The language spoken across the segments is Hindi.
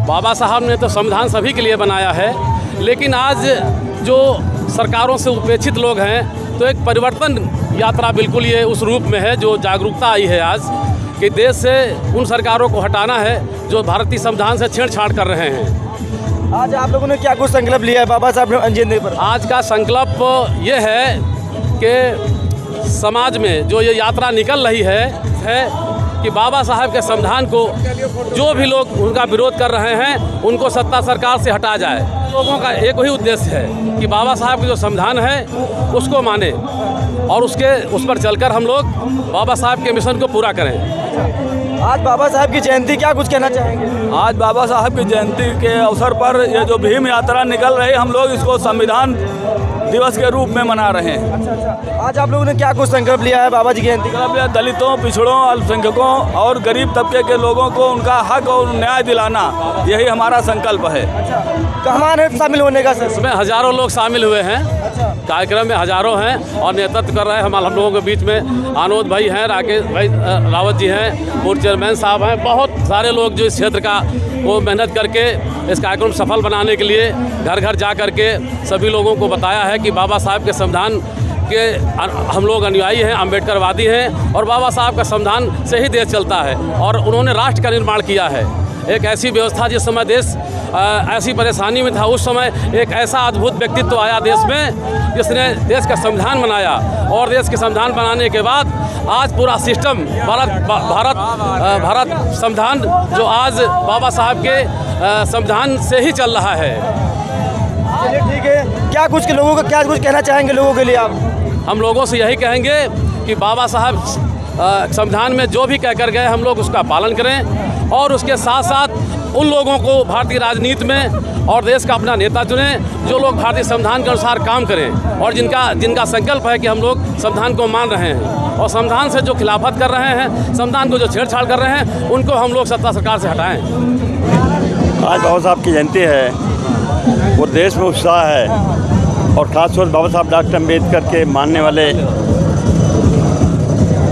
बाबा साहब ने तो संविधान सभी के लिए बनाया है, लेकिन आज जो सरकारों से उपेक्षित लोग हैं, तो एक परिवर्तन यात्रा बिल्कुल ये उस रूप में है जो जागरूकता आई है आज कि देश से उन सरकारों को हटाना है जो भारतीय संविधान से छेड़छाड़ कर रहे हैं। आज आप लोगों ने क्या कुछ संकल्प लिया है बाबा साहब जयंती पर? आज का संकल्प ये है कि समाज में जो ये यात्रा निकल रही है कि बाबा साहब के संविधान को जो भी लोग उनका विरोध कर रहे हैं उनको सत्ता सरकार से हटा जाए। लोगों का एक ही उद्देश्य है कि बाबा साहब का जो संविधान है उसको माने और उस पर चलकर हम लोग बाबा साहब के मिशन को पूरा करें। आज बाबा साहब की जयंती, क्या कुछ कहना चाहेंगे? आज बाबा साहब की जयंती के अवसर पर ये जो भीम यात्रा निकल रही है, हम लोग इसको संविधान दिवस के रूप में मना रहे हैं। अच्छा। आज आप लोगों ने क्या कुछ संकल्प लिया है बाबा जी की जयंती? संकल्प लिया दलितों, पिछड़ों, अल्पसंख्यकों और गरीब तबके के लोगों को उनका हक और न्याय दिलाना, यही हमारा संकल्प है। कहाँ है शामिल होने का? सर, इसमें हजारों लोग शामिल हुए हैं। कार्यक्रम में हजारों हैं और नेतृत्व कर रहे हैं हम लोगों के बीच में आनोद भाई हैं, राकेश भाई रावत जी हैं, पूर्व चेयरमैन साहब हैं। बहुत सारे लोग जो इस क्षेत्र का वो मेहनत करके इस कार्यक्रम सफल बनाने के लिए घर घर जा कर के सभी लोगों को बताया है कि बाबा साहब के संविधान के हम लोग अनुयायी हैं, अम्बेडकरवादी हैं और बाबा साहब का संविधान से ही देश चलता है और उन्होंने राष्ट्र का निर्माण किया है। एक ऐसी व्यवस्था जिस समय देश ऐसी परेशानी में था, उस समय एक ऐसा अद्भुत व्यक्तित्व आया देश में जिसने देश का संविधान बनाया और देश के संविधान बनाने के बाद आज पूरा सिस्टम भारत संविधान जो आज बाबा साहब के संविधान से ही चल रहा है। चलिए ठीक है, क्या कुछ कहना चाहेंगे लोगों के लिए आप? हम लोगों से यही कहेंगे कि बाबा साहब संविधान में जो भी कहकर गए हम लोग उसका पालन करें और उसके साथ साथ उन लोगों को भारतीय राजनीति में और देश का अपना नेता चुनें जो लोग भारतीय संविधान के अनुसार काम करें और जिनका संकल्प है कि हम लोग संविधान को मान रहे हैं और संविधान से जो खिलाफत कर रहे हैं, संविधान को जो छेड़छाड़ कर रहे हैं, उनको हम लोग सत्ता सरकार से हटाएं। आज बाबा साहब की जयंती है, वो देश में उत्साह है और ख़ासतौर से बाबा साहब डॉक्टर अम्बेडकर के मानने वाले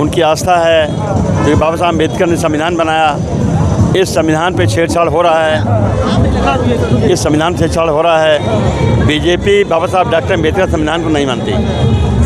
उनकी आस्था है कि बाबा साहब अम्बेडकर ने संविधान बनाया। इस संविधान पे छेड़छाड़ हो रहा है, इस संविधान से छेड़छाड़ हो रहा है। बीजेपी बाबा साहब डॉक्टर अम्बेडकर संविधान को नहीं मानती।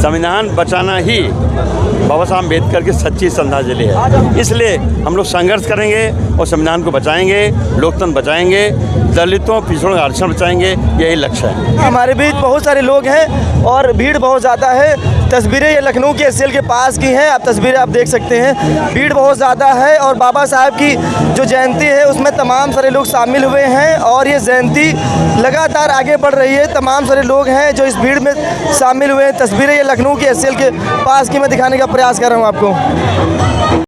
संविधान बचाना ही बाबा साहब अम्बेडकर की सच्ची श्रद्धांजलि है। इसलिए हम लोग संघर्ष करेंगे और संविधान को बचाएंगे, लोकतंत्र बचाएंगे, दलितों पिछड़ों का आरक्षण बचाएंगे, यही लक्ष्य है। हमारे बीच बहुत सारे लोग हैं और भीड़ बहुत ज़्यादा है। तस्वीरें ये लखनऊ के SL के पास की हैं, आप तस्वीरें आप देख सकते हैं। भीड़ बहुत ज़्यादा है और बाबा साहब की जो जयंती है उसमें तमाम सारे लोग शामिल हुए हैं और ये जयंती लगातार आगे बढ़ रही है। तमाम सारे लोग हैं जो इस भीड़ में शामिल हुए हैं। तस्वीरें ये लखनऊ के SL के पास की मैं दिखाने का प्रयास कर रहा हूँ आपको।